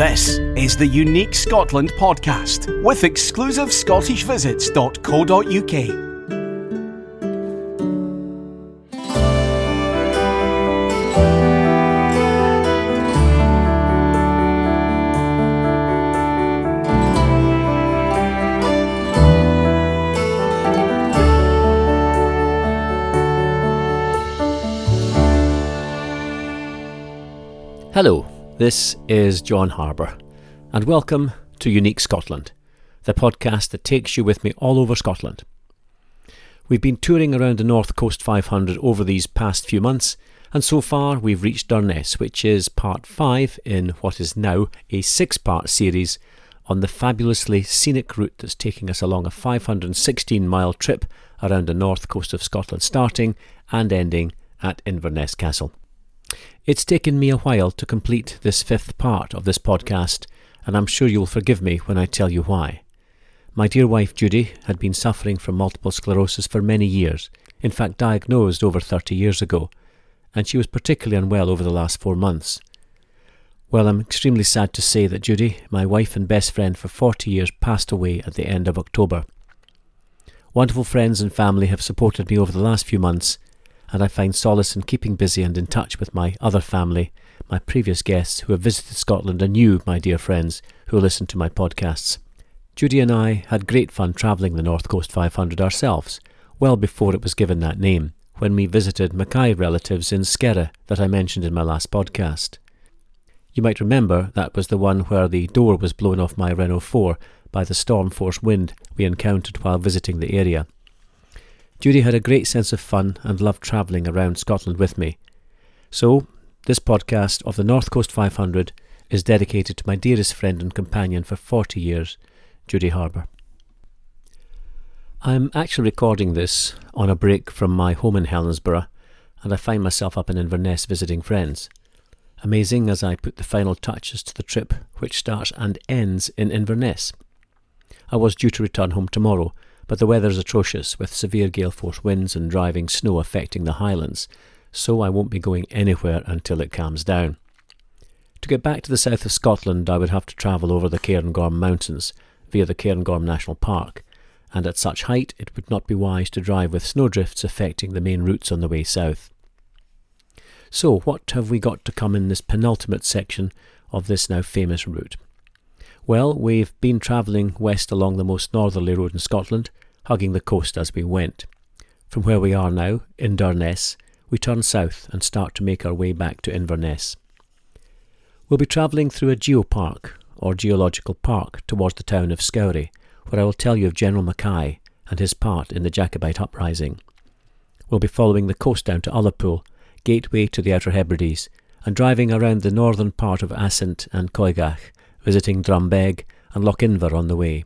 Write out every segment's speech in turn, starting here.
This is the Unique Scotland podcast with exclusive scottishvisits.co.uk. Hello, this is John Harbour, and welcome to Unique Scotland, the podcast that takes you with me all over Scotland. We've been touring around the North Coast 500 over these past few months, and so far we've reached Durness, which is part 5 in what is now a 6-part series on the fabulously scenic route that's taking us along a 516-mile trip around the north coast of Scotland, starting and ending at Inverness Castle. It's taken me a while to complete this 5th part of this podcast, and I'm sure you'll forgive me when I tell you why. My dear wife Judy had been suffering from multiple sclerosis for many years, in fact diagnosed over 30 years ago, and she was particularly unwell over the last 4 months. Well, I'm extremely sad to say that Judy, my wife and best friend for 40 years, passed away at the end of October. Wonderful friends and family have supported me over the last few months, and I find solace in keeping busy and in touch with my other family, my previous guests who have visited Scotland, and you, my dear friends, who listen to my podcasts. Judy and I had great fun travelling the North Coast 500 ourselves, well before it was given that name, when we visited Mackay relatives in Scourie that I mentioned in my last podcast. You might remember that was the one where the door was blown off my Renault 4 by the storm-force wind we encountered while visiting the area. Judy had a great sense of fun and loved travelling around Scotland with me. So, this podcast of the North Coast 500 is dedicated to my dearest friend and companion for 40 years, Judy Harbour. I'm actually recording this on a break from my home in Helensburgh, and I find myself up in Inverness visiting friends. Amazing as I put the final touches to the trip, which starts and ends in Inverness. I was due to return home tomorrow, but the weather is atrocious, with severe gale-force winds and driving snow affecting the Highlands, so I won't be going anywhere until it calms down. To get back to the south of Scotland, I would have to travel over the Cairngorm Mountains via the Cairngorm National Park, and at such height it would not be wise to drive with snowdrifts affecting the main routes on the way south. So what have we got to come in this penultimate section of this now famous route? Well, we've been travelling west along the most northerly road in Scotland, hugging the coast as we went. From where we are now, in Durness, we turn south and start to make our way back to Inverness. We'll be travelling through a geopark, or geological park, towards the town of Scourie, where I will tell you of General Mackay and his part in the Jacobite uprising. We'll be following the coast down to Ullapool, gateway to the Outer Hebrides, and driving around the northern part of Assynt and Coigach, visiting Drumbeg and Lochinver on the way.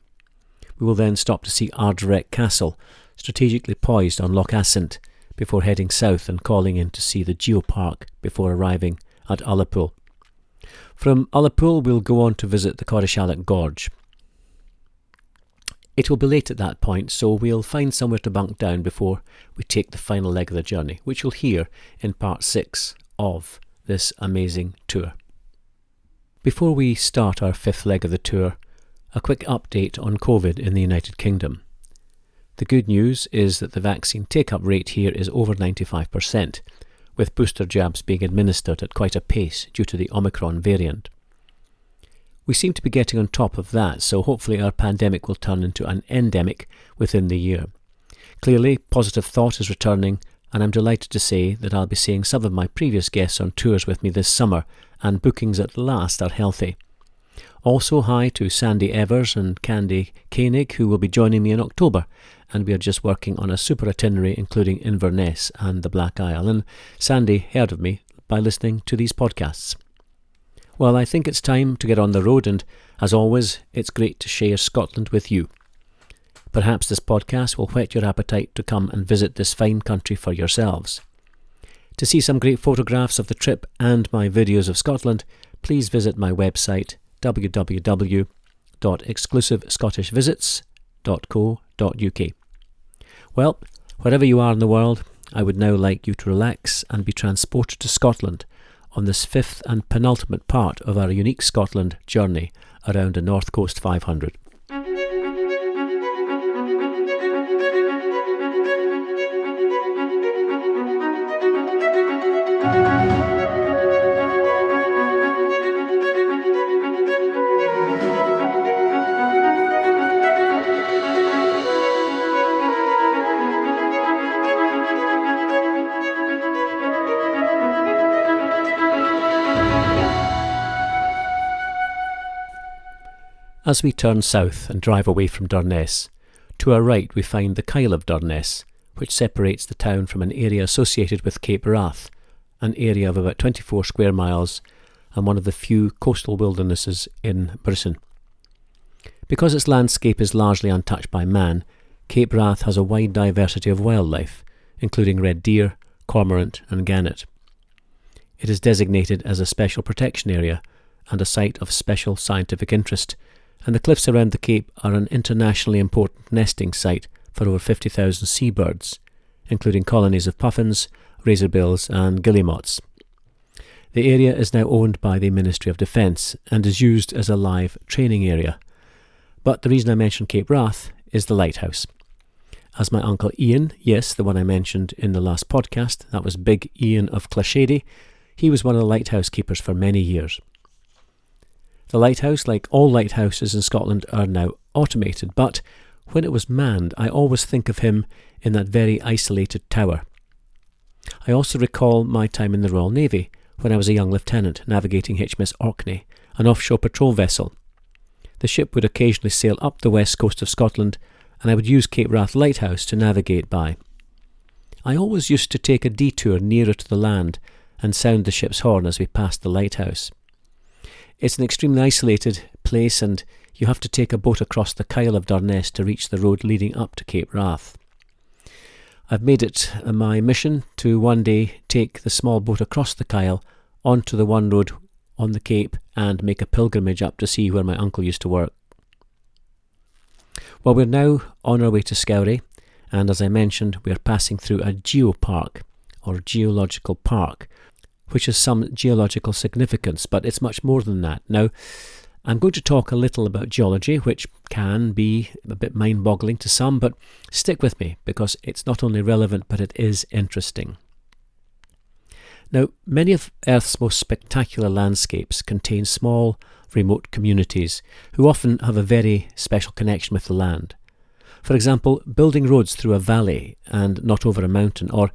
We will then stop to see Ardrek Castle, strategically poised on Loch Assynt, before heading south and calling in to see the Geopark before arriving at Ullapool. From Ullapool we'll go on to visit the Corrishalloch Gorge. It will be late at that point, so we'll find somewhere to bunk down before we take the final leg of the journey, which you'll hear in part 6 of this amazing tour. Before we start our 5th leg of the tour, a quick update on COVID in the United Kingdom. The good news is that the vaccine take-up rate here is over 95%, with booster jabs being administered at quite a pace due to the Omicron variant. We seem to be getting on top of that, so hopefully our pandemic will turn into an endemic within the year. Clearly, positive thought is returning, and I'm delighted to say that I'll be seeing some of my previous guests on tours with me this summer, and bookings at last are healthy. Also hi to Sandy Evers and Candy Koenig, who will be joining me in October, and we are just working on a super itinerary including Inverness and the Black Isle, and Sandy heard of me by listening to these podcasts. Well, I think it's time to get on the road, and as always, it's great to share Scotland with you. Perhaps this podcast will whet your appetite to come and visit this fine country for yourselves. To see some great photographs of the trip and my videos of Scotland, please visit my website www.exclusivescottishvisits.co.uk. Well, wherever you are in the world, I would now like you to relax and be transported to Scotland on this fifth and penultimate part of our Unique Scotland journey around the North Coast 500. As we turn south and drive away from Durness, to our right we find the Kyle of Durness, which separates the town from an area associated with Cape Wrath, an area of about 24 square miles and one of the few coastal wildernesses in Britain. Because its landscape is largely untouched by man, Cape Wrath has a wide diversity of wildlife, including red deer, cormorant and gannet. It is designated as a special protection area and a site of special scientific interest, and the cliffs around the Cape are an internationally important nesting site for over 50,000 seabirds, including colonies of puffins, razorbills and guillemots. The area is now owned by the Ministry of Defence and is used as a live training area. But the reason I mention Cape Wrath is the lighthouse. As my uncle Ian, yes, the one I mentioned in the last podcast, that was Big Ian of Clashady, he was one of the lighthouse keepers for many years. The lighthouse, like all lighthouses in Scotland, are now automated, but when it was manned, I always think of him in that very isolated tower. I also recall my time in the Royal Navy, when I was a young lieutenant navigating HMS Orkney, an offshore patrol vessel. The ship would occasionally sail up the west coast of Scotland, and I would use Cape Wrath Lighthouse to navigate by. I always used to take a detour nearer to the land and sound the ship's horn as we passed the lighthouse. It's an extremely isolated place, and you have to take a boat across the Kyle of Durness to reach the road leading up to Cape Wrath. I've made it my mission to one day take the small boat across the Kyle onto the one road on the Cape and make a pilgrimage up to see where my uncle used to work. Well, we're now on our way to Scourie, and as I mentioned, we are passing through a geopark, or geological park, which has some geological significance, but it's much more than that. Now, I'm going to talk a little about geology, which can be a bit mind-boggling to some, but stick with me, because it's not only relevant, but it is interesting. Now, many of Earth's most spectacular landscapes contain small, remote communities who often have a very special connection with the land. For example, building roads through a valley and not over a mountain, or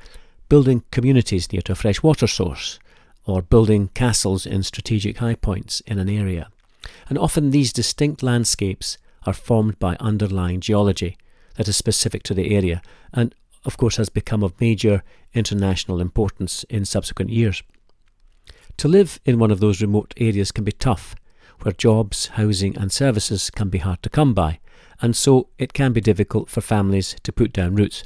building communities near to a fresh water source, or building castles in strategic high points in an area. And often these distinct landscapes are formed by underlying geology that is specific to the area, and of course has become of major international importance in subsequent years. To live in one of those remote areas can be tough, where jobs, housing and services can be hard to come by, and so it can be difficult for families to put down roots.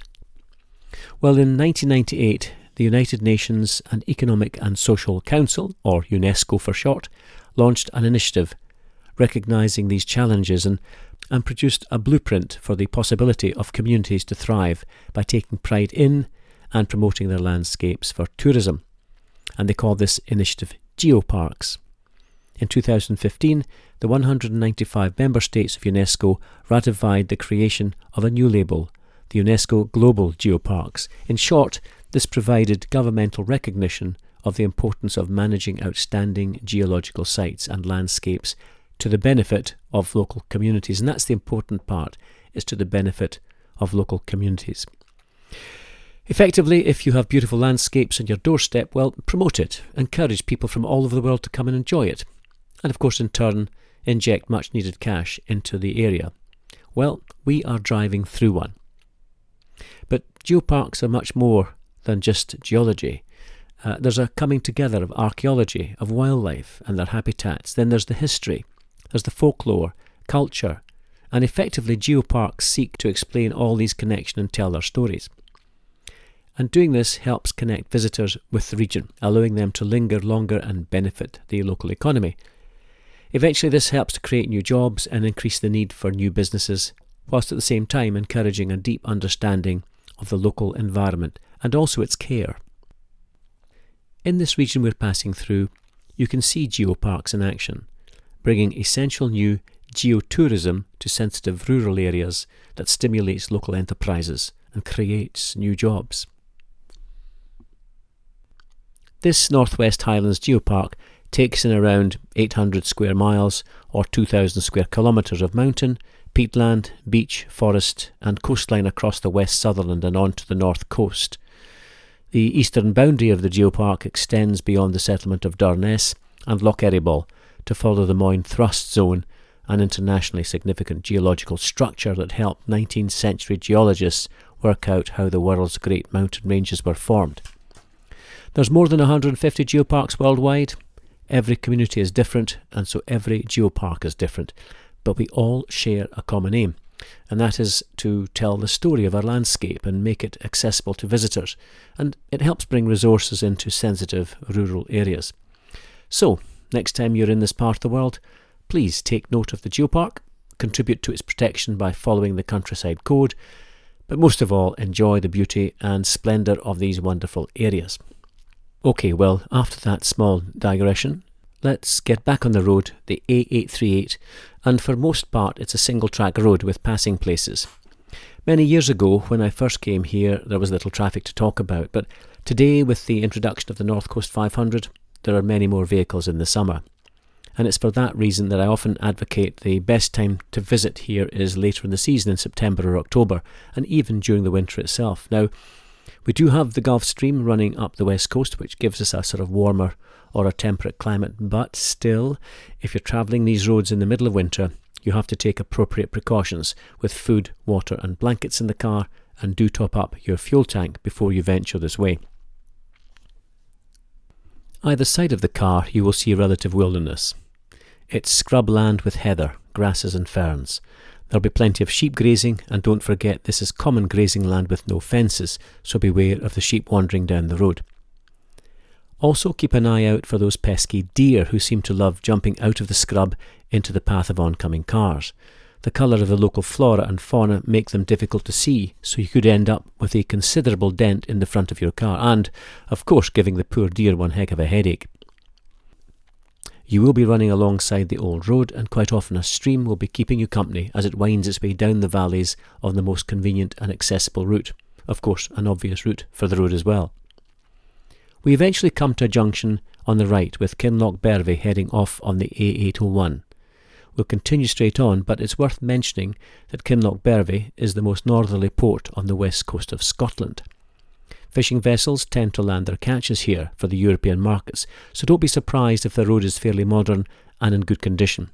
Well, in 1998, the United Nations and Economic and Social Council, or UNESCO for short, launched an initiative recognising these challenges and produced a blueprint for the possibility of communities to thrive by taking pride in and promoting their landscapes for tourism. And they call this initiative Geoparks. In 2015, the 195 member states of UNESCO ratified the creation of a new label, the UNESCO Global Geoparks. In short, this provided governmental recognition of the importance of managing outstanding geological sites and landscapes to the benefit of local communities. And that's the important part, is to the benefit of local communities. Effectively, if you have beautiful landscapes on your doorstep, well, promote it. Encourage people from all over the world to come and enjoy it. And of course, in turn, inject much needed cash into the area. Well, we are driving through one. But geoparks are much more than just geology. There's a coming together of archaeology, of wildlife and their habitats. Then there's the history, there's the folklore, culture, and effectively geoparks seek to explain all these connections and tell their stories. And doing this helps connect visitors with the region, allowing them to linger longer and benefit the local economy. Eventually this helps to create new jobs and increase the need for new businesses, whilst at the same time encouraging a deep understanding of the local environment and also its care. In this region we're passing through, you can see geoparks in action, bringing essential new geotourism to sensitive rural areas that stimulates local enterprises and creates new jobs. This North West Highlands Geopark takes in around 800 square miles or 2,000 square kilometres of mountain, peatland, beach, forest and coastline across the West Sutherland and onto the north coast. The eastern boundary of the geopark extends beyond the settlement of Durness and Loch to follow the Moyne Thrust Zone, an internationally significant geological structure that helped 19th century geologists work out how the world's great mountain ranges were formed. There's more than 150 geoparks worldwide. Every community is different, and so every geopark is different, but we all share a common aim, and that is to tell the story of our landscape and make it accessible to visitors, and it helps bring resources into sensitive rural areas. So, next time you're in this part of the world, please take note of the geopark, contribute to its protection by following the countryside code, but most of all enjoy the beauty and splendour of these wonderful areas. Okay, well, after that small digression, let's get back on the road, the A838, and for most part it's a single track road with passing places. Many years ago, when I first came here, there was little traffic to talk about, but today, with the introduction of the North Coast 500, there are many more vehicles in the summer. And it's for that reason that I often advocate the best time to visit here is later in the season in September or October, and even during the winter itself. Now, we do have the Gulf Stream running up the west coast, which gives us a sort of warmer or a temperate climate, but still, if you're travelling these roads in the middle of winter, you have to take appropriate precautions with food, water and blankets in the car, and do top up your fuel tank before you venture this way. Either side of the car you will see relative wilderness. It's scrub land with heather, grasses and ferns. There'll be plenty of sheep grazing, and don't forget this is common grazing land with no fences, so beware of the sheep wandering down the road. Also keep an eye out for those pesky deer who seem to love jumping out of the scrub into the path of oncoming cars. The colour of the local flora and fauna make them difficult to see, so you could end up with a considerable dent in the front of your car and, of course, giving the poor deer one heck of a headache. You will be running alongside the old road, and quite often a stream will be keeping you company as it winds its way down the valleys of the most convenient and accessible route. Of course, an obvious route for the road as well. We eventually come to a junction on the right with Kinloch heading off on the A801. We'll continue straight on, but it's worth mentioning that Kinloch is the most northerly port on the west coast of Scotland. Fishing vessels tend to land their catches here for the European markets, so don't be surprised if the road is fairly modern and in good condition.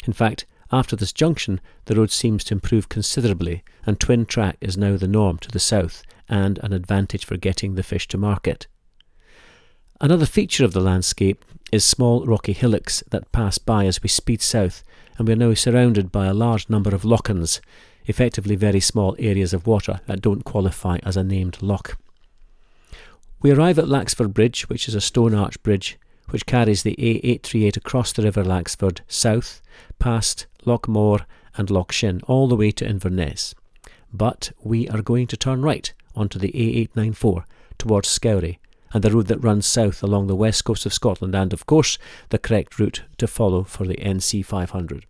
In fact, after this junction, the road seems to improve considerably, and twin track is now the norm to the south and an advantage for getting the fish to market. Another feature of the landscape is small rocky hillocks that pass by as we speed south, and we are now surrounded by a large number of lochans, effectively very small areas of water that don't qualify as a named loch. We arrive at Laxford Bridge, which is a stone arch bridge which carries the A838 across the River Laxford south, past Loch and Lochshin, all the way to Inverness. But we are going to turn right onto the A894 towards Scourie, and the road that runs south along the west coast of Scotland, and of course the correct route to follow for the NC500.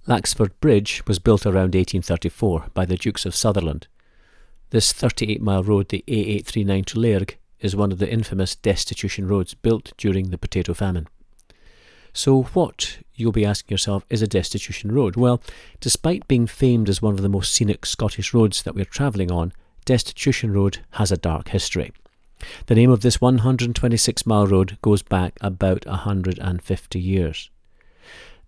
Laxford Bridge was built around 1834 by the Dukes of Sutherland. This 38-mile road, the A839 to Lairg, is one of the infamous destitution roads built during the potato famine. So what, you'll be asking yourself, is a destitution road? Well, despite being famed as one of the most scenic Scottish roads that we're travelling on, Destitution Road has a dark history. The name of this 126-mile road goes back about 150 years.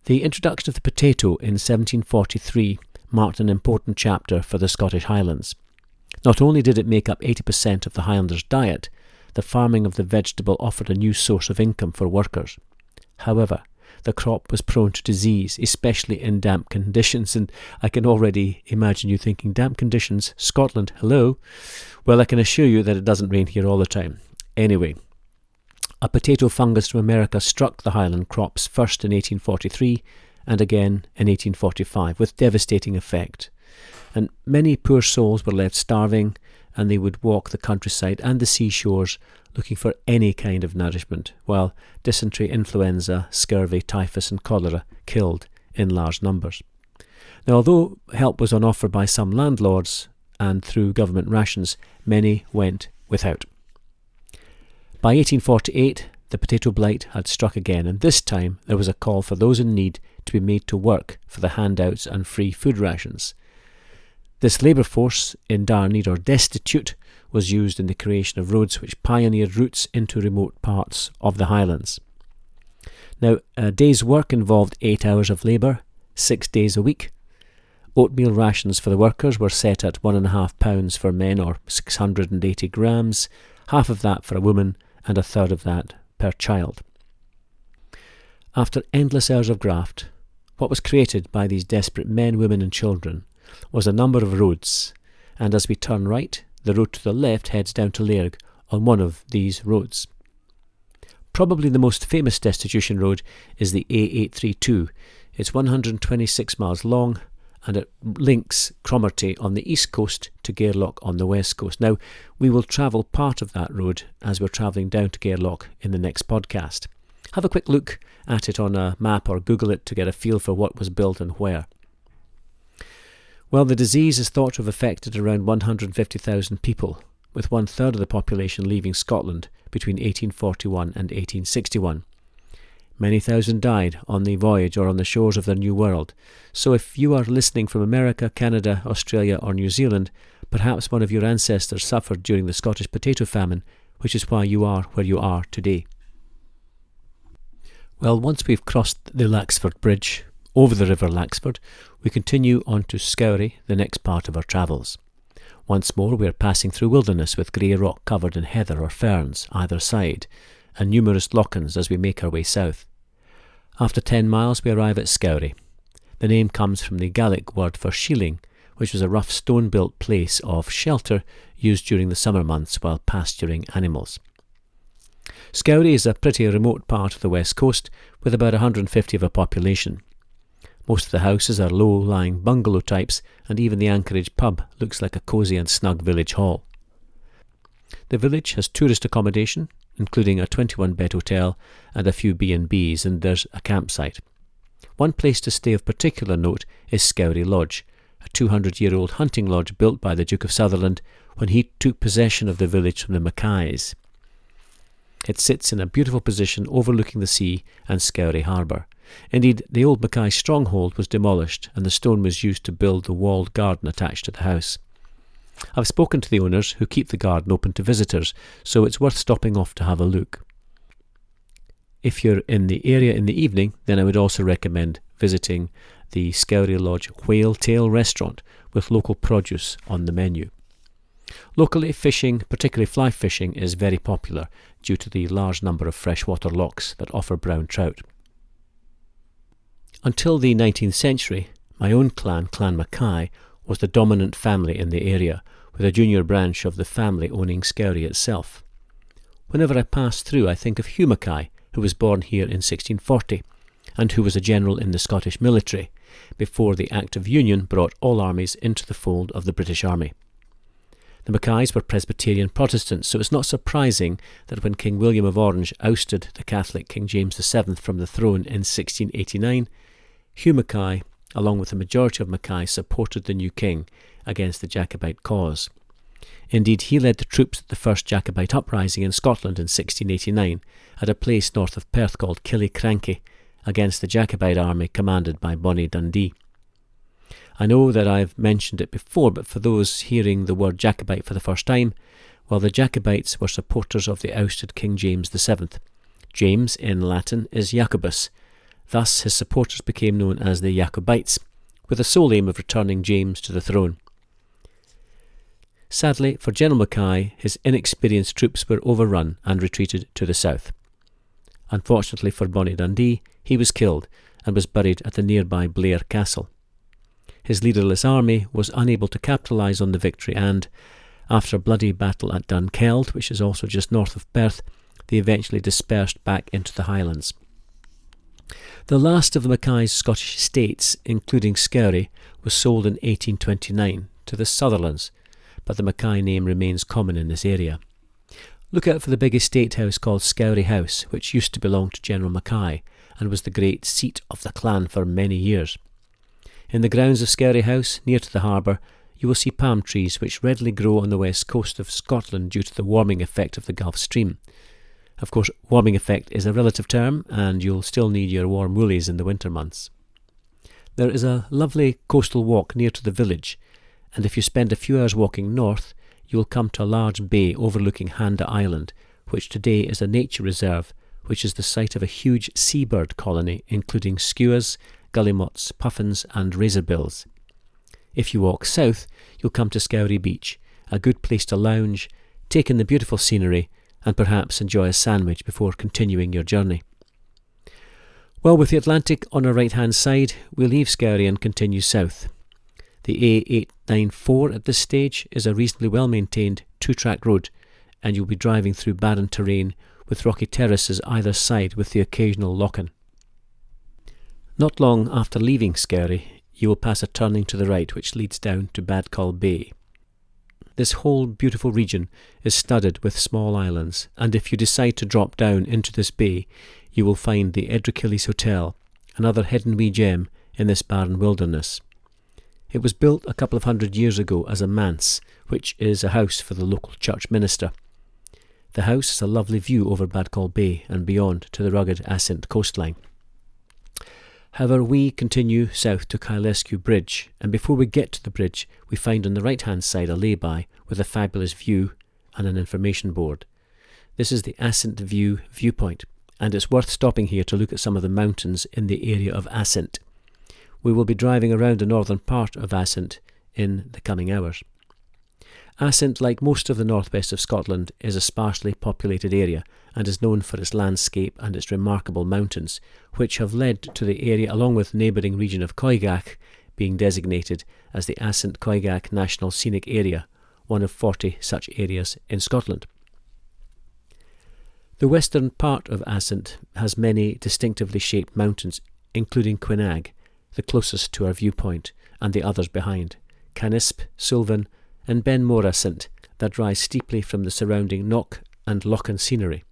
The introduction of the potato in 1743 marked an important chapter for the Scottish Highlands. Not only did it make up 80% of the Highlanders' diet, the farming of the vegetable offered a new source of income for workers. However, the crop was prone to disease, especially in damp conditions, and I can already imagine you thinking, damp conditions, Scotland, hello? Well, I can assure you that it doesn't rain here all the time. Anyway, a potato fungus from America struck the Highland crops first in 1843 and again in 1845 with devastating effect. And many poor souls were left starving, and they would walk the countryside and the seashores looking for any kind of nourishment, while dysentery, influenza, scurvy, typhus and cholera killed in large numbers. Now, although help was on offer by some landlords and through government rations, many went without. By 1848, the potato blight had struck again, and this time there was a call for those in need to be made to work for the handouts and free food rations. This labour force, in dire need or destitute, was used in the creation of roads which pioneered routes into remote parts of the Highlands. Now, a day's work involved 8 hours of labour, 6 days a week. Oatmeal rations for the workers were set at £1.5 for men, or 680 grams, half of that for a woman and a third of that per child. After endless hours of graft, what was created by these desperate men, women and children was a number of roads, and as we turn right, the road to the left heads down to Lairg on one of these roads. Probably the most famous destitution road is the A832. It's 126 miles long, and it links Cromarty on the east coast to Gairloch on the west coast. Now, we will travel part of that road as we're travelling down to Gairloch in the next podcast. Have a quick look at it on a map or Google it to get a feel for what was built and where. Well, the disease is thought to have affected around 150,000 people, with 1/3 of the population leaving Scotland between 1841 and 1861. Many thousand died on the voyage or on the shores of the New World, so if you are listening from America, Canada, Australia or New Zealand, perhaps one of your ancestors suffered during the Scottish potato famine, which is why you are where you are today. Well, once we've crossed the Laxford Bridge, over the River Laxford, we continue on to Scourie, the next part of our travels. Once more we are passing through wilderness with grey rock covered in heather or ferns either side, and numerous lochs as we make our way south. After 10 miles we arrive at Scourie. The name comes from the Gaelic word for shieling, which was a rough stone-built place of shelter used during the summer months while pasturing animals. Scourie is a pretty remote part of the west coast with about 150 of a population. Most of the houses are low-lying bungalow types, and even the Anchorage pub looks like a cosy and snug village hall. The village has tourist accommodation, including a 21-bed hotel and a few B&Bs, and there's a campsite. One place to stay of particular note is Scourie Lodge, a 200-year-old hunting lodge built by the Duke of Sutherland when he took possession of the village from the Mackays. It sits in a beautiful position overlooking the sea and Scourie harbour. Indeed, the old Mackay stronghold was demolished and the stone was used to build the walled garden attached to the house. I've spoken to the owners, who keep the garden open to visitors, so it's worth stopping off to have a look. If you're in the area in the evening, then I would also recommend visiting the Scourie Lodge Whale Tail restaurant with local produce on the menu. Locally, fishing, particularly fly fishing, is very popular due to the large number of freshwater lochs that offer brown trout. Until the 19th century, my own clan, Clan Mackay, was the dominant family in the area, with a junior branch of the family owning Scourie itself. Whenever I pass through, I think of Hugh Mackay, who was born here in 1640, and who was a general in the Scottish military, before the Act of Union brought all armies into the fold of the British Army. The Mackays were Presbyterian Protestants, so it's not surprising that when King William of Orange ousted the Catholic King James VII from the throne in 1689, Hugh Mackay, along with the majority of Mackay, supported the new king against the Jacobite cause. Indeed, he led the troops at the first Jacobite uprising in Scotland in 1689 at a place north of Perth called Kylesku against the Jacobite army commanded by Bonnie Dundee. I know that I've mentioned it before, but for those hearing the word Jacobite for the first time, well, the Jacobites were supporters of the ousted King James VII. James, in Latin, is Jacobus. Thus his supporters became known as the Jacobites, with the sole aim of returning James to the throne. Sadly, for General Mackay, his inexperienced troops were overrun and retreated to the south. Unfortunately for Bonnie Dundee, he was killed and was buried at the nearby Blair Castle. His leaderless army was unable to capitalise on the victory and, after a bloody battle at Dunkeld, which is also just north of Perth, they eventually dispersed back into the Highlands. The last of the Mackay's Scottish estates, including Scourie, was sold in 1829 to the Sutherlands, but the Mackay name remains common in this area. Look out for the big estate house called Scourie House, which used to belong to General Mackay and was the great seat of the clan for many years. In the grounds of Scourie House, near to the harbour, you will see palm trees which readily grow on the west coast of Scotland due to the warming effect of the Gulf Stream. Of course, warming effect is a relative term, and you'll still need your warm woolies in the winter months. There is a lovely coastal walk near to the village, and if you spend a few hours walking north, you will come to a large bay overlooking Handa Island, which today is a nature reserve, which is the site of a huge seabird colony including skuas, guillemots, puffins and razorbills. If you walk south, you'll come to Scourie Beach, a good place to lounge, take in the beautiful scenery and perhaps enjoy a sandwich before continuing your journey. Well, with the Atlantic on our right-hand side, we leave Scourie and continue south. The A894 at this stage is a reasonably well-maintained two-track road, and you'll be driving through barren terrain with rocky terraces either side with the occasional lochs. Not long after leaving Scourie, you will pass a turning to the right which leads down to Badcall Bay. This whole beautiful region is studded with small islands, and if you decide to drop down into this bay, you will find the Edricilles Hotel, another hidden wee gem in this barren wilderness. It was built a couple of 100 years ago as a manse, which is a house for the local church minister. The house has a lovely view over Badcall Bay and beyond to the rugged Assynt coastline. However, we continue south to Kylesku Bridge, and before we get to the bridge, we find on the right-hand side a lay-by with a fabulous view and an information board. This is the Assynt View viewpoint, and it's worth stopping here to look at some of the mountains in the area of Assynt. We will be driving around the northern part of Assynt in the coming hours. Assynt, like most of the northwest of Scotland, is a sparsely populated area and is known for its landscape and its remarkable mountains, which have led to the area, along with the neighbouring region of Coigach, being designated as the Assynt Coigach National Scenic Area, one of 40 such areas in Scotland. The western part of Assynt has many distinctively shaped mountains, including Quinag, the closest to our viewpoint, and the others behind, Canisp, Suilven and Ben More Assynt, that rise steeply from the surrounding Cnoc and Lochan scenery.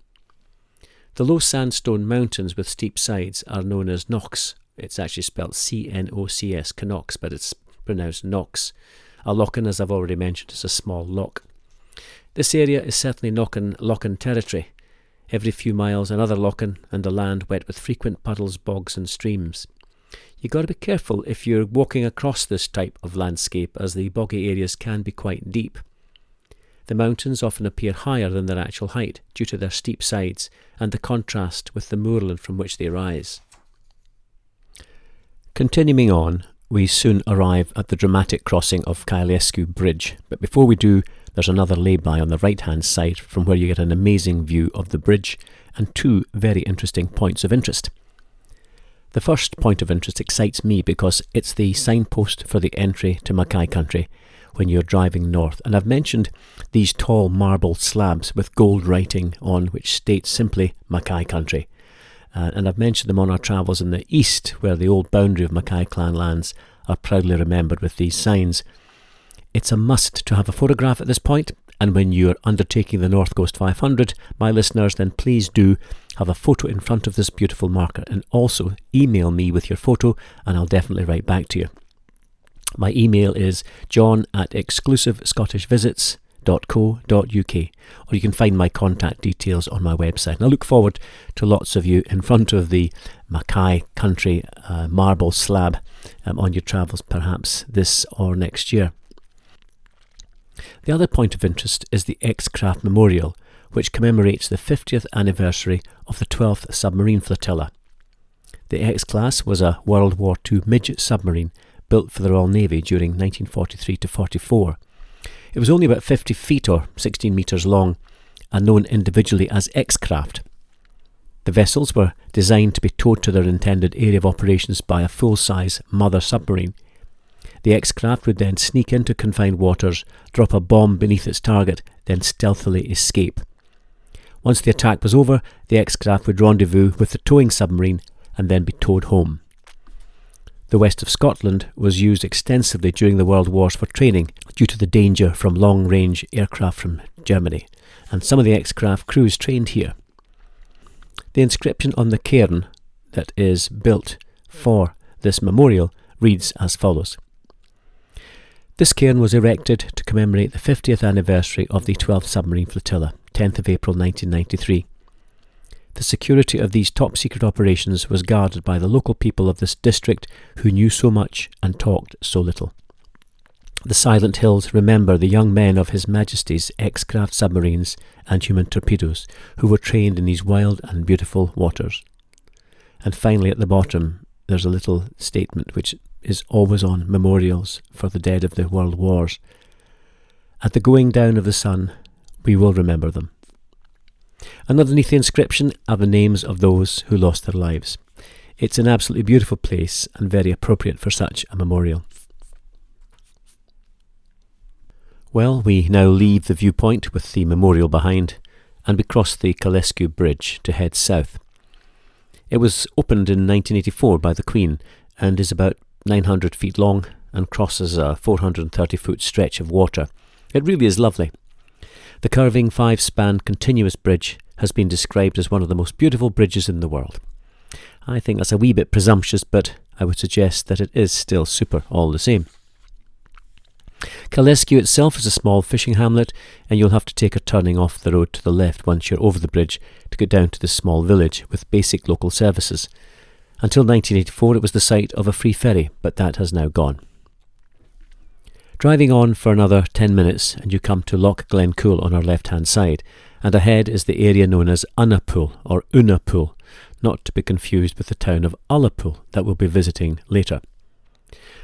The low sandstone mountains with steep sides are known as lochs. It's actually spelled C-N-O-C-S, Knox, but it's pronounced Nox. A lochan, as I've already mentioned, is a small loch. This area is certainly Cnoc and Lochan territory. Every few miles another lochan, and the land wet with frequent puddles, bogs and streams. You've got to be careful if you're walking across this type of landscape, as the boggy areas can be quite deep. The mountains often appear higher than their actual height due to their steep sides and the contrast with the moorland from which they rise. Continuing on, we soon arrive at the dramatic crossing of Kylesku Bridge, but before we do, there's another lay-by on the right-hand side from where you get an amazing view of the bridge and two very interesting points of interest. The first point of interest excites me because it's the signpost for the entry to Mackay country when you're driving north, and I've mentioned these tall marble slabs with gold writing on which states simply Mackay country, and I've mentioned them on our travels in the east where the old boundary of Mackay clan lands are proudly remembered with these signs. It's a must to have a photograph at this point, and when you're undertaking the North Coast 500, my listeners, then please do have a photo in front of this beautiful marker, and also email me with your photo and I'll definitely write back to you. My email is john@exclusivescottishvisits.co.uk, or you can find my contact details on my website. And I look forward to lots of you in front of the Mackay country marble slab on your travels, perhaps this or next year. The other point of interest is the X-Craft Memorial, which commemorates the 50th anniversary of the 12th Submarine Flotilla. The X-Class was a World War II midget submarine built for the Royal Navy during 1943 to 44. It was only about 50 feet or 16 metres long and known individually as X-Craft. The vessels were designed to be towed to their intended area of operations by a full-size mother submarine. The X-Craft would then sneak into confined waters, drop a bomb beneath its target, then stealthily escape. Once the attack was over, the X-Craft would rendezvous with the towing submarine and then be towed home. The west of Scotland was used extensively during the World Wars for training due to the danger from long-range aircraft from Germany, and some of the ex-craft crews trained here. The inscription on the cairn that is built for this memorial reads as follows. This cairn was erected to commemorate the 50th anniversary of the 12th Submarine Flotilla, 10th of April 1993. The security of these top-secret operations was guarded by the local people of this district who knew so much and talked so little. The silent hills remember the young men of His Majesty's ex-craft submarines and human torpedoes who were trained in these wild and beautiful waters. And finally, at the bottom, there's a little statement which is always on memorials for the dead of the world wars. At the going down of the sun, we will remember them. And underneath the inscription are the names of those who lost their lives. It's an absolutely beautiful place and very appropriate for such a memorial. Well, we now leave the viewpoint with the memorial behind, and we cross the Kylesku bridge to head south. It was opened in 1984 by the Queen and is about 900 feet long and crosses a 430-foot stretch of water. It really is lovely. The curving 5-span continuous bridge has been described as one of the most beautiful bridges in the world. I think that's a wee bit presumptuous, but I would suggest that it is still super all the same. Kylesku itself is a small fishing hamlet, and you'll have to take a turning off the road to the left once you're over the bridge to get down to this small village with basic local services. Until 1984 it was the site of a free ferry, but that has now gone. Driving on for another 10 minutes and you come to Loch Glencool on our left-hand side, and ahead is the area known as Unapool or Unapool, not to be confused with the town of Ullapool that we'll be visiting later.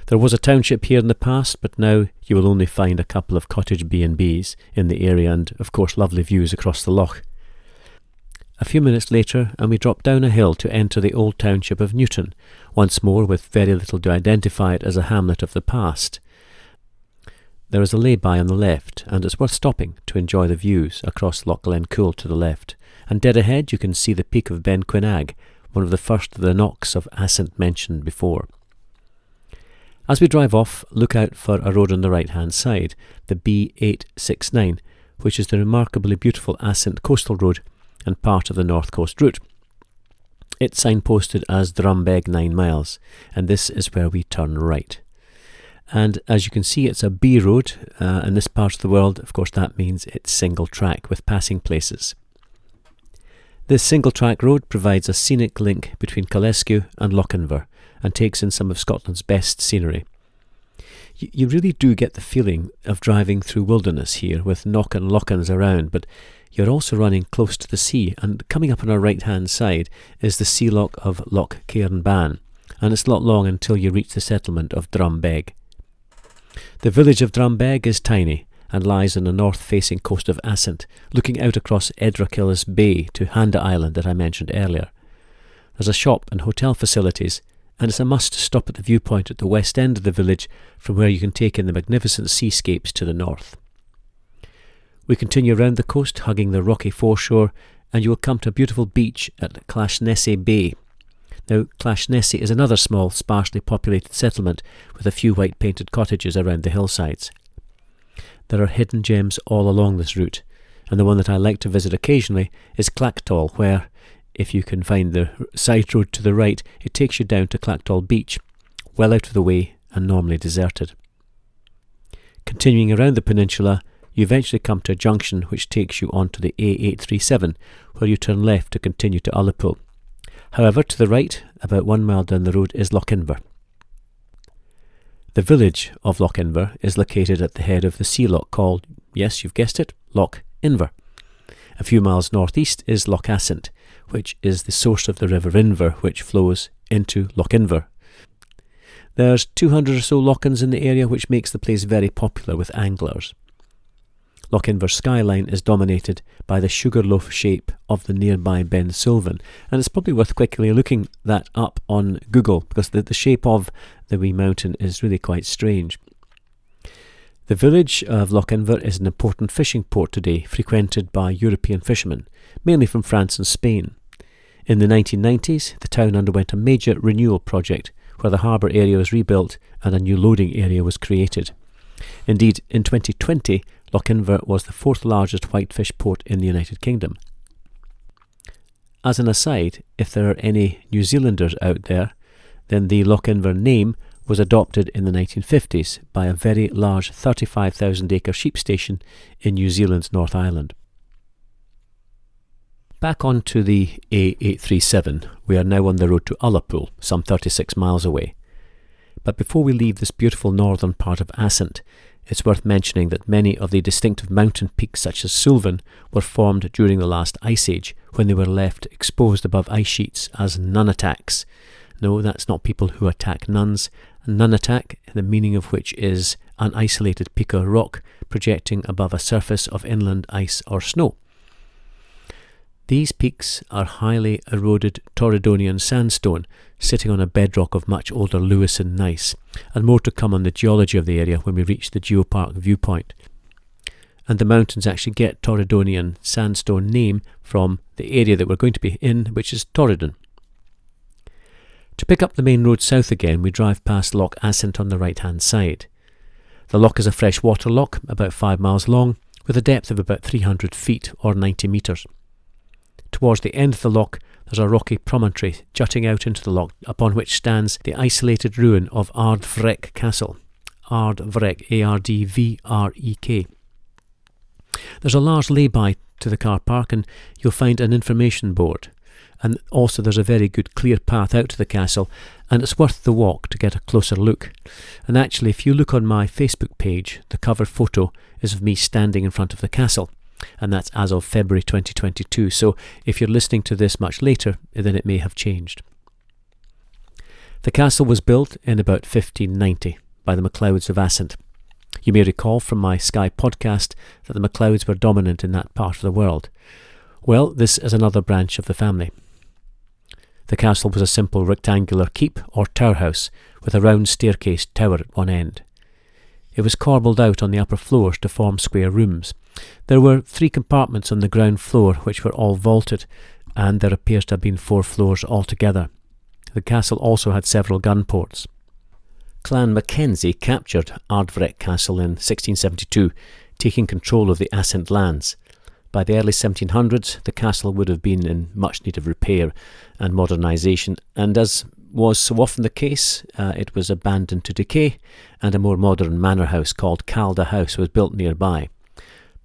There was a township here in the past, but now you will only find a couple of cottage B&Bs in the area and, of course, lovely views across the loch. A few minutes later and we drop down a hill to enter the old township of Newton, once more with very little to identify it as a hamlet of the past. There is a lay-by on the left, and it's worth stopping to enjoy the views across Loch Glencool to the left, and dead ahead you can see the peak of Ben Quinag, one of the first of the Lochs of Assynt mentioned before. As we drive off, look out for a road on the right-hand side, the B869, which is the remarkably beautiful Assynt coastal road and part of the North Coast route. It's signposted as Drumbeg 9 miles, and this is where we turn right. And as you can see, it's a B road. In this part of the world, of course, that means it's single track with passing places. This single track road provides a scenic link between Kylesku and Lochinver and takes in some of Scotland's best scenery. You really do get the feeling of driving through wilderness here with Cnoc and Lochans around, but you're also running close to the sea, and coming up on our right-hand side is the sea loch of Loch Cairnban, and it's not long until you reach the settlement of Drumbeg. The village of Drumbeg is tiny and lies on the north-facing coast of Assynt, looking out across Edrachillis Bay to Handa Island that I mentioned earlier. There's a shop and hotel facilities, and it's a must to stop at the viewpoint at the west end of the village from where you can take in the magnificent seascapes to the north. We continue round the coast, hugging the rocky foreshore, and you will come to a beautiful beach at Clashnessy Bay. Now, Clashnessy is another small, sparsely populated settlement with a few white-painted cottages around the hillsides. There are hidden gems all along this route, and the one that I like to visit occasionally is Clactall, where, if you can find the side road to the right, it takes you down to Clactall Beach, well out of the way and normally deserted. Continuing around the peninsula, you eventually come to a junction which takes you onto the A837, where you turn left to continue to Ullapool. However, to the right, about 1 mile down the road, is Lochinver. The village of Lochinver is located at the head of the sea loch called, yes, you've guessed it, Loch Inver. A few miles northeast is Loch Assynt, which is the source of the River Inver, which flows into Loch Inver. There's 200 or so lochans in the area, which makes the place very popular with anglers. Loch Inver's skyline is dominated by the sugarloaf shape of the nearby Ben Suilven, and it's probably worth quickly looking that up on Google, because the shape of the wee mountain is really quite strange. The village of Lochinver is an important fishing port today, frequented by European fishermen, mainly from France and Spain. In the 1990s, the town underwent a major renewal project where the harbour area was rebuilt and a new loading area was created. Indeed, in 2020, Lochinver was the fourth largest whitefish port in the United Kingdom. As an aside, if there are any New Zealanders out there, then the Lochinver name was adopted in the 1950s by a very large 35,000-acre sheep station in New Zealand's North Island. Back onto the A837, we are now on the road to Ullapool, some 36 miles away. But before we leave this beautiful northern part of Assynt, it's worth mentioning that many of the distinctive mountain peaks such as Suilven were formed during the last ice age when they were left exposed above ice sheets as nun attacks. No, that's not people who attack nuns. A nun attack, the meaning of which is an isolated peak or rock projecting above a surface of inland ice or snow. These peaks are highly eroded Torridonian sandstone, sitting on a bedrock of much older Lewison gneiss, and more to come on the geology of the area when we reach the Geopark viewpoint. And the mountains actually get Torridonian sandstone name from the area that we're going to be in, which is Torridon. To pick up the main road south again, we drive past Loch Assynt on the right-hand side. The loch is a freshwater loch, about 5 miles long, with a depth of about 300 feet or 90 metres. Towards the end of the loch, there's a rocky promontory jutting out into the loch, upon which stands the isolated ruin of Ardrek Castle. Ardrek, A-R-D-V-R-E-K. There's a large lay-by to the car park, and you'll find an information board. And also there's a very good clear path out to the castle, and it's worth the walk to get a closer look. And actually, if you look on my Facebook page, the cover photo is of me standing in front of the castle. And that's as of February 2022, so if you're listening to this much later, then it may have changed. The castle was built in about 1590 by the MacLeods of Assynt. You may recall from my Sky podcast that the MacLeods were dominant in that part of the world. Well, this is another branch of the family. The castle was a simple rectangular keep or tower house with a round staircase tower at one end. It was corbelled out on the upper floors to form square rooms. There were 3 compartments on the ground floor which were all vaulted, and there appears to have been 4 floors altogether. The castle also had several gun ports. Clan Mackenzie captured Ardrek Castle in 1672, taking control of the Assynt lands. By the early 1700s, the castle would have been in much need of repair and modernisation, and as was so often the case, it was abandoned to decay, and a more modern manor house called Calda House was built nearby.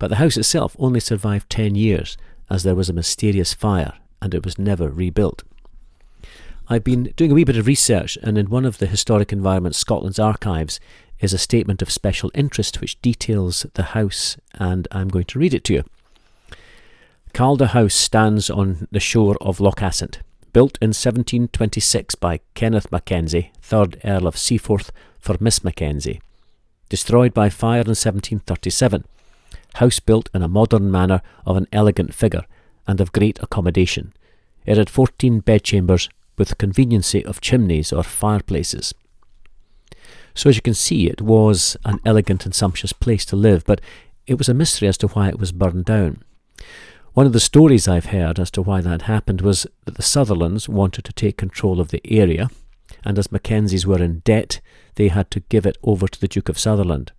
But the house itself only survived 10 years, as there was a mysterious fire, and it was never rebuilt. I've been doing a wee bit of research, and in one of the Historic Environment Scotland's archives is a statement of special interest which details the house, and I'm going to read it to you. Calda House stands on the shore of Loch Assynt, built in 1726 by Kenneth Mackenzie, 3rd Earl of Seaforth for Miss Mackenzie. Destroyed by fire in 1737. House built in a modern manner of an elegant figure and of great accommodation. It had 14 bedchambers with the conveniency of chimneys or fireplaces. So as you can see, it was an elegant and sumptuous place to live, but it was a mystery as to why it was burned down. One of the stories I've heard as to why that happened was that the Sutherlands wanted to take control of the area, and as Mackenzies were in debt, they had to give it over to the Duke of Sutherland.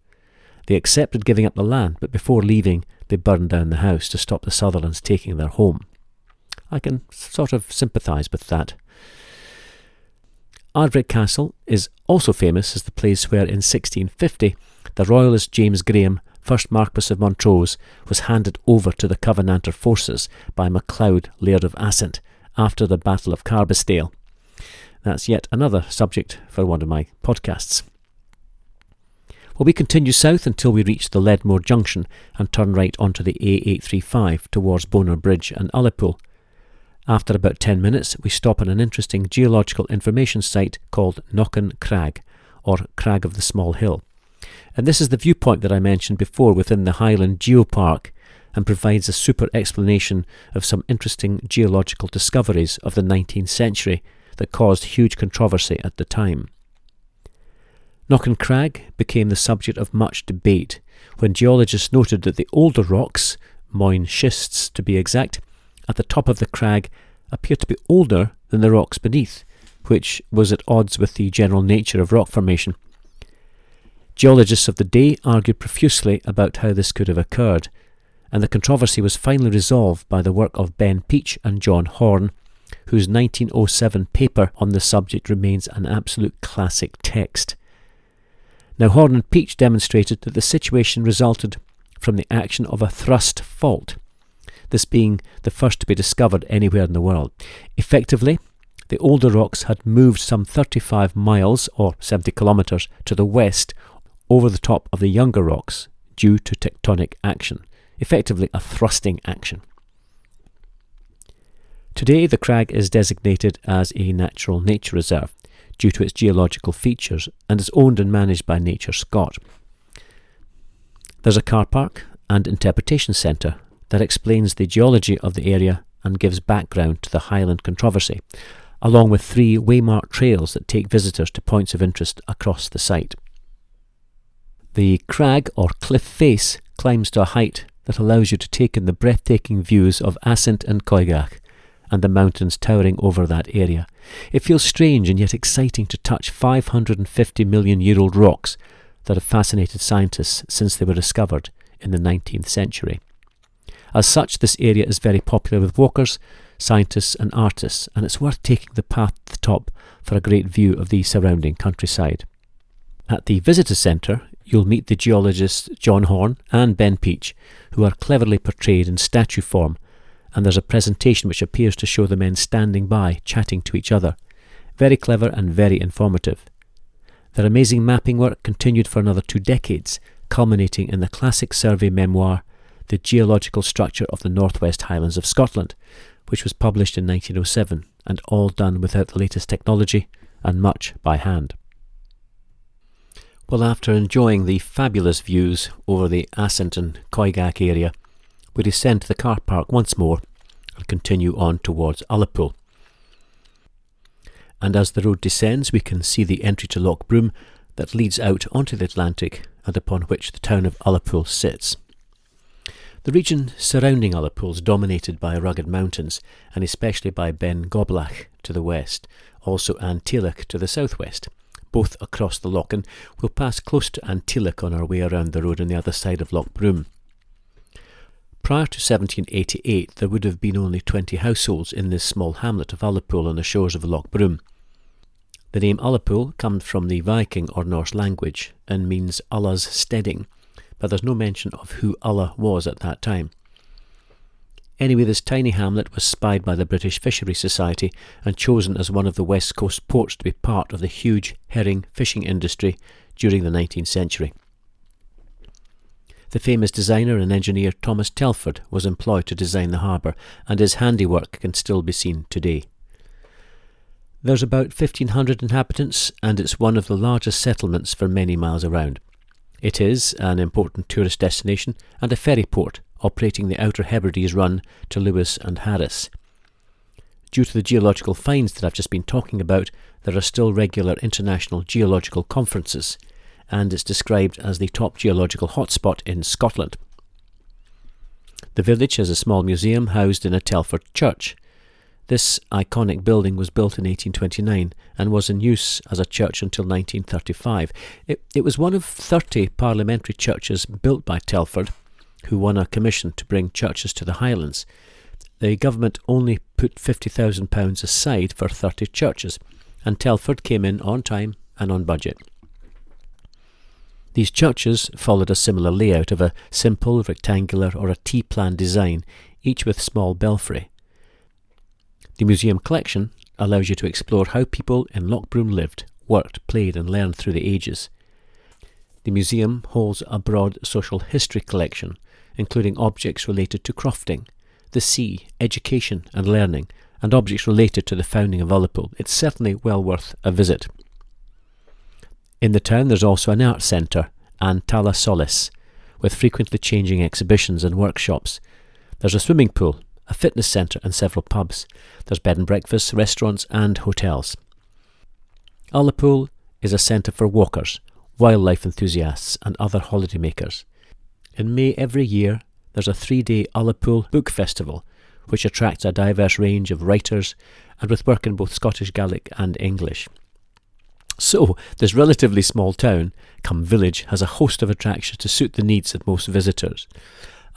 They accepted giving up the land, but before leaving, they burned down the house to stop the Sutherlands taking their home. I can sort of sympathise with that. Ardrek Castle is also famous as the place where in 1650 the royalist James Graham, 1st Marquess of Montrose, was handed over to the Covenanter forces by MacLeod, Laird of Assynt, after the Battle of Carbisdale. That's yet another subject for one of my podcasts. Well, we continue south until we reach the Ledmore Junction and turn right onto the A835 towards Bonar Bridge and Ullapool. After about 10 minutes, we stop at an interesting geological information site called Cnoc and Crag, or Crag of the Small Hill. And this is the viewpoint that I mentioned before within the Highland Geopark, and provides a super explanation of some interesting geological discoveries of the 19th century that caused huge controversy at the time. Cnoc and Crag became the subject of much debate when geologists noted that the older rocks, Moyne schists to be exact, at the top of the crag appear to be older than the rocks beneath, which was at odds with the general nature of rock formation. Geologists of the day argued profusely about how this could have occurred, and the controversy was finally resolved by the work of Ben Peach and John Horne, whose 1907 paper on the subject remains an absolute classic text. Now, Horne and Peach demonstrated that the situation resulted from the action of a thrust fault, this being the first to be discovered anywhere in the world. Effectively, the older rocks had moved some 35 miles or 70 kilometres to the west over the top of the younger rocks due to tectonic action, effectively a thrusting action. Today, the crag is designated as a natural nature reserve due to its geological features and is owned and managed by Nature Scot. There's a car park and interpretation centre that explains the geology of the area and gives background to the Highland controversy, along with 3 waymarked trails that take visitors to points of interest across the site. The crag or cliff face climbs to a height that allows you to take in the breathtaking views of Assynt and Coigach and the mountains towering over that area. It feels strange and yet exciting to touch 550 million-year-old rocks that have fascinated scientists since they were discovered in the 19th century. As such, this area is very popular with walkers, scientists and artists, and it's worth taking the path to the top for a great view of the surrounding countryside. At the visitor centre, you'll meet the geologists John Horne and Ben Peach, who are cleverly portrayed in statue form, and there's a presentation which appears to show the men standing by, chatting to each other. Very clever and very informative. Their amazing mapping work continued for another 2 decades, culminating in the classic survey memoir, The Geological Structure of the North West Highlands of Scotland, which was published in 1907, and all done without the latest technology, and much by hand. Well, after enjoying the fabulous views over the Assynt and Coigach area, we descend to the car park once more and continue on towards Ullapool. And as the road descends, we can see the entry to Loch Broom that leads out onto the Atlantic and upon which the town of Ullapool sits. The region surrounding Ullapool is dominated by rugged mountains, and especially by Ben Goblach to the west, also Antilloch to the southwest, both across the loch, and we'll pass close to Antilloch on our way around the road on the other side of Loch Broom. Prior to 1788, there would have been only 20 households in this small hamlet of Ullapool on the shores of Loch Broom. The name Ullapool comes from the Viking or Norse language and means Ulla's steading, but there's no mention of who Ulla was at that time. Anyway, this tiny hamlet was spied by the British Fisheries Society and chosen as one of the west coast ports to be part of the huge herring fishing industry during the 19th century. The famous designer and engineer Thomas Telford was employed to design the harbour, and his handiwork can still be seen today. There's about 1,500 inhabitants, and it's one of the largest settlements for many miles around. It is an important tourist destination and a ferry port operating the Outer Hebrides run to Lewis and Harris. Due to the geological finds that I've just been talking about, there are still regular international geological conferences, and it's described as the top geological hotspot in Scotland. The village has a small museum housed in a Telford church. This iconic building was built in 1829 and was in use as a church until 1935. It was one of 30 parliamentary churches built by Telford, who won a commission to bring churches to the Highlands. The government only put £50,000 aside for 30 churches, and Telford came in on time and on budget. These churches followed a similar layout of a simple rectangular or a T-plan design, each with small belfry. The museum collection allows you to explore how people in Loch Broom lived, worked, played and learned through the ages. The museum holds a broad social history collection, including objects related to crofting, the sea, education and learning, and objects related to the founding of Ullapool. It's certainly well worth a visit. In the town there's also an art centre, An Tala Solis, with frequently changing exhibitions and workshops. There's a swimming pool, a fitness centre and several pubs. There's bed and breakfasts, restaurants and hotels. Ullapool is a centre for walkers, wildlife enthusiasts and other holidaymakers. In May every year there's a 3-day Ullapool Book Festival, which attracts a diverse range of writers and with work in both Scottish Gaelic and English. So, this relatively small town, come village, has a host of attractions to suit the needs of most visitors.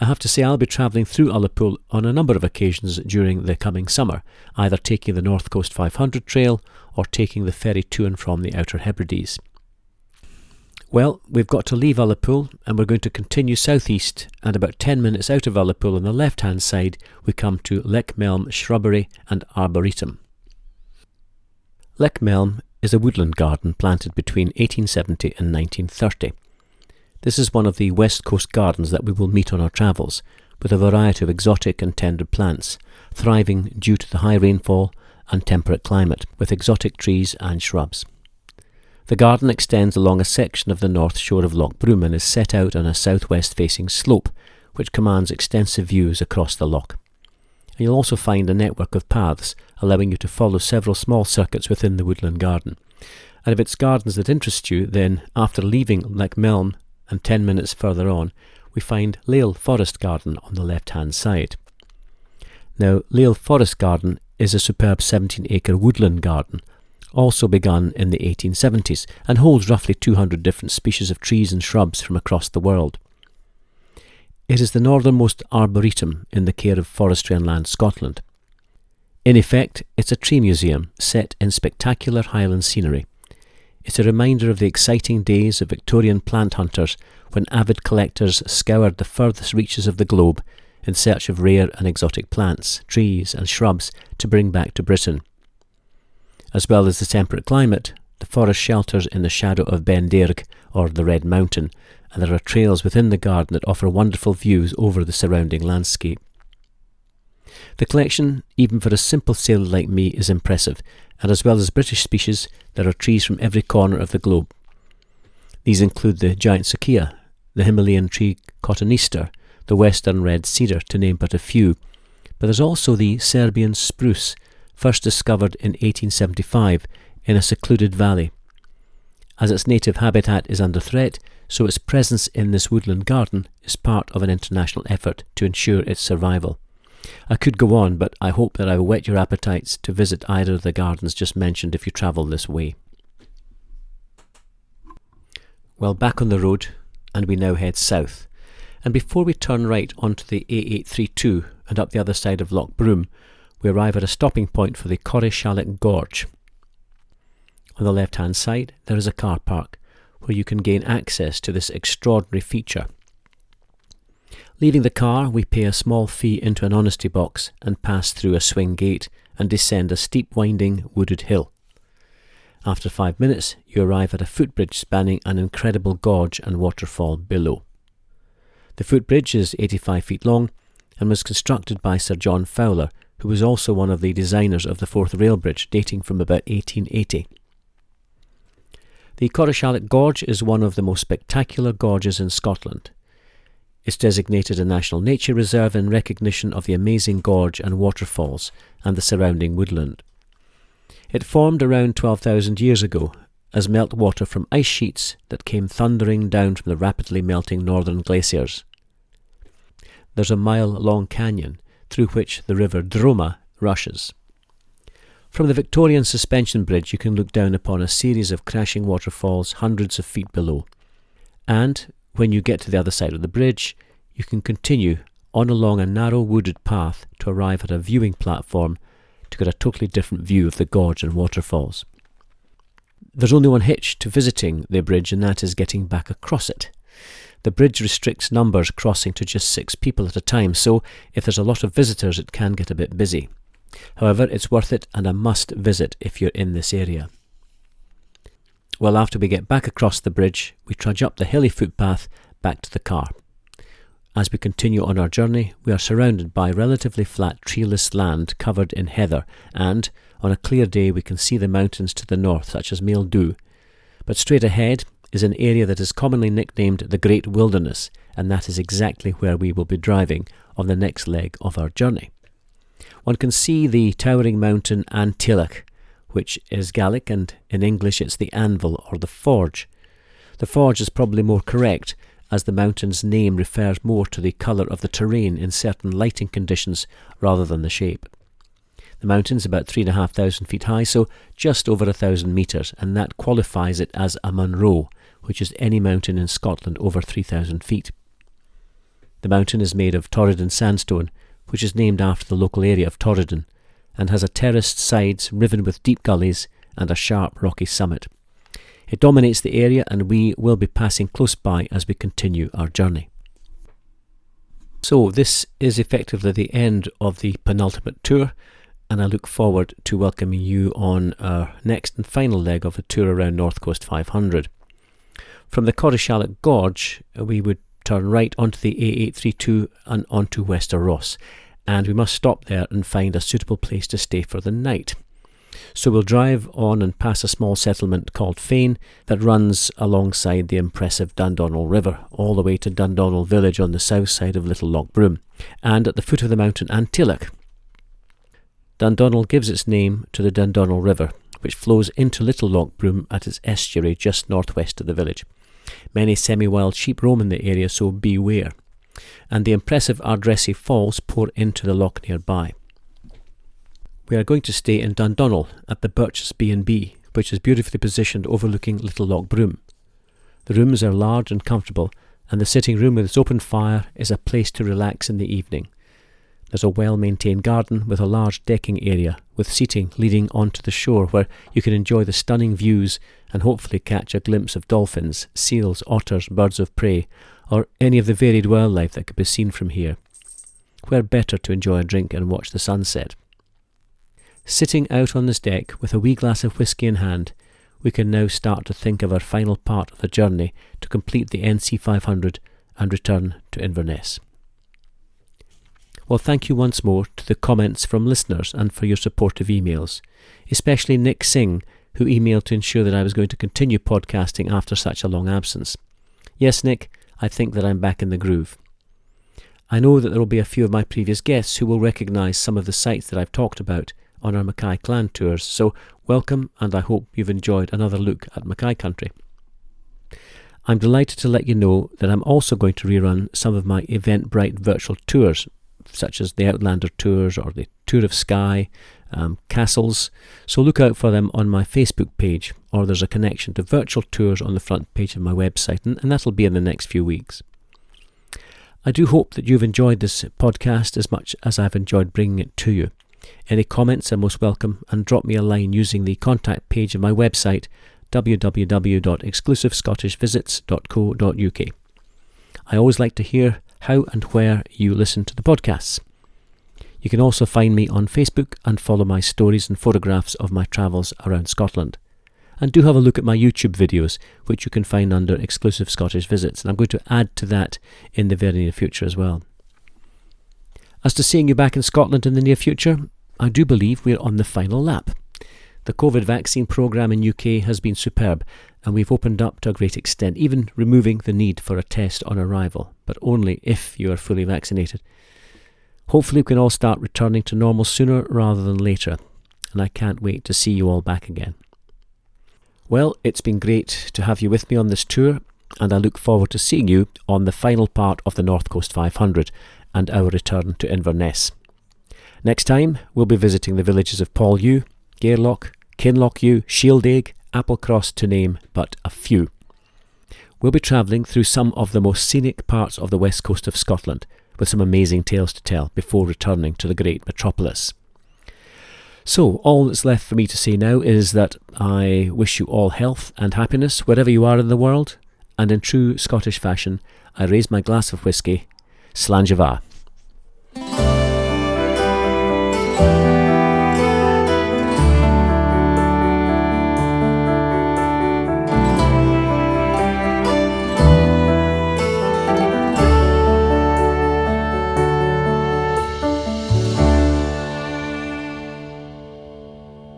I have to say I'll be travelling through Ullapool on a number of occasions during the coming summer, either taking the North Coast 500 trail or taking the ferry to and from the Outer Hebrides. Well, we've got to leave Ullapool and we're going to continue southeast, and about 10 minutes out of Ullapool on the left-hand side we come to Leckmelm Shrubbery and Arboretum. Leckmelm is a woodland garden planted between 1870 and 1930. This is one of the West Coast gardens that we will meet on our travels, with a variety of exotic and tender plants, thriving due to the high rainfall and temperate climate, with exotic trees and shrubs. The garden extends along a section of the north shore of Loch Broom and is set out on a southwest-facing slope, which commands extensive views across the loch. And you'll also find a network of paths, allowing you to follow several small circuits within the woodland garden. And if it's gardens that interest you, then after leaving Leckmelm and 10 minutes further on, we find Lale Forest Garden on the left-hand side. Now, Lale Forest Garden is a superb 17-acre woodland garden, also begun in the 1870s, and holds roughly 200 different species of trees and shrubs from across the world. It is the northernmost arboretum in the care of Forestry and Land Scotland. In effect, it's a tree museum set in spectacular Highland scenery. It's a reminder of the exciting days of Victorian plant hunters when avid collectors scoured the furthest reaches of the globe in search of rare and exotic plants, trees and shrubs to bring back to Britain. As well as the temperate climate, the forest shelters in the shadow of Ben Dearg, or the Red Mountain, and there are trails within the garden that offer wonderful views over the surrounding landscape. The collection, even for a simple sailor like me, is impressive, and as well as British species, there are trees from every corner of the globe. These include the giant sequoia, the Himalayan tree cotoneaster, the western red cedar, to name but a few, but there's also the Serbian spruce, first discovered in 1875 in a secluded valley. As its native habitat is under threat, so its presence in this woodland garden is part of an international effort to ensure its survival. I could go on, but I hope that I will whet your appetites to visit either of the gardens just mentioned if you travel this way. Well, back on the road, and we now head south. And before we turn right onto the A832 and up the other side of Loch Broom, we arrive at a stopping point for the Corrishalloch Gorge. On the left-hand side, there is a car park, where you can gain access to this extraordinary feature. Leaving the car, we pay a small fee into an honesty box and pass through a swing gate and descend a steep winding wooded hill. After 5 minutes, you arrive at a footbridge spanning an incredible gorge and waterfall below. The footbridge is 85 feet long and was constructed by Sir John Fowler, who was also one of the designers of the Forth Rail Bridge, dating from about 1880. The Corrishalloch Gorge is one of the most spectacular gorges in Scotland. It's designated a National Nature Reserve in recognition of the amazing gorge and waterfalls and the surrounding woodland. It formed around 12,000 years ago as meltwater from ice sheets that came thundering down from the rapidly melting northern glaciers. There's a mile-long canyon through which the river Droma rushes. From the Victorian suspension bridge you can look down upon a series of crashing waterfalls hundreds of feet below. And when you get to the other side of the bridge, you can continue on along a narrow wooded path to arrive at a viewing platform to get a totally different view of the gorge and waterfalls. There's only one hitch to visiting the bridge, and that is getting back across it. The bridge restricts numbers crossing to just 6 people at a time, so if there's a lot of visitors it can get a bit busy. However, it's worth it and a must visit if you're in this area. Well, after we get back across the bridge, we trudge up the hilly footpath back to the car. As we continue on our journey, we are surrounded by relatively flat treeless land covered in heather, and on a clear day we can see the mountains to the north, such as Maildhu. But straight ahead is an area that is commonly nicknamed the Great Wilderness, and that is exactly where we will be driving on the next leg of our journey. One can see the towering mountain An Tealach, which is Gaelic, and in English it's the anvil or the forge. The forge is probably more correct, as the mountain's name refers more to the colour of the terrain in certain lighting conditions rather than the shape. The mountain's about 3,500 feet high, so just over 1,000 metres, and that qualifies it as a Munro, which is any mountain in Scotland over 3,000 feet. The mountain is made of Torridon sandstone, which is named after the local area of Torridon, and has a terraced sides riven with deep gullies and a sharp rocky summit. It dominates the area, and we will be passing close by as we continue our journey. So this is effectively the end of the penultimate tour, and I look forward to welcoming you on our next and final leg of the tour around North Coast 500. From the Corrishalloch Gorge, we would turn right onto the A832 and onto Wester Ross, and we must stop there and find a suitable place to stay for the night. So we'll drive on and pass a small settlement called Fane that runs alongside the impressive Dundonald River, all the way to Dundonald village on the south side of Little Loch Broom, and at the foot of the mountain Antilloch. Dundonald gives its name to the Dundonald River, which flows into Little Loch Broom at its estuary just northwest of the village. Many semi-wild sheep roam in the area, so beware. And the impressive Ardresi Falls pour into the loch nearby. We are going to stay in Dundonald at the Birch's B&B, which is beautifully positioned overlooking Little Loch Broom. The rooms are large and comfortable, and the sitting room with its open fire is a place to relax in the evening. There's a well-maintained garden with a large decking area, with seating leading onto the shore where you can enjoy the stunning views and hopefully catch a glimpse of dolphins, seals, otters, birds of prey, or any of the varied wildlife that could be seen from here. Where better to enjoy a drink and watch the sunset? Sitting out on this deck with a wee glass of whisky in hand, we can now start to think of our final part of the journey to complete the NC500 and return to Inverness. Well, thank you once more to the comments from listeners and for your supportive emails, especially Nick Singh, who emailed to ensure that I was going to continue podcasting after such a long absence. Yes, Nick, I think that I'm back in the groove. I know that there will be a few of my previous guests who will recognise some of the sites that I've talked about on our Mackay clan tours, so welcome, and I hope you've enjoyed another look at Mackay country. I'm delighted to let you know that I'm also going to rerun some of my Eventbrite virtual tours, such as the Outlander tours or the Tour of Skye, castles, so look out for them on my Facebook page, or there's a connection to virtual tours on the front page of my website, and that'll be in the next few weeks. I do hope that you've enjoyed this podcast as much as I've enjoyed bringing it to you. Any comments are most welcome, and drop me a line using the contact page of my website www.exclusivescottishvisits.co.uk. I always like to hear how and where you listen to the podcasts. You can also find me on Facebook and follow my stories and photographs of my travels around Scotland. And do have a look at my YouTube videos, which you can find under Exclusive Scottish Visits, and I'm going to add to that in the very near future as well. As to seeing you back in Scotland in the near future, I do believe we're on the final lap. The COVID vaccine programme in UK has been superb, and we've opened up to a great extent, even removing the need for a test on arrival, but only if you are fully vaccinated. Hopefully we can all start returning to normal sooner rather than later, and I can't wait to see you all back again. Well, it's been great to have you with me on this tour, and I look forward to seeing you on the final part of the North Coast 500 and our return to Inverness. Next time, we'll be visiting the villages of Paulhew, Gairloch, Kinlochhew, Shieldaig, Applecross, to name but a few. We'll be travelling through some of the most scenic parts of the west coast of Scotland, with some amazing tales to tell before returning to the great metropolis. So, all that's left for me to say now is that I wish you all health and happiness wherever you are in the world, and in true Scottish fashion, I raise my glass of whisky. Slàinte.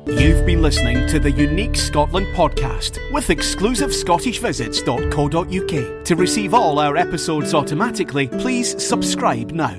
You've been listening to the Unique Scotland podcast with exclusivescottishvisits.co.uk. To receive all our episodes automatically, please subscribe now.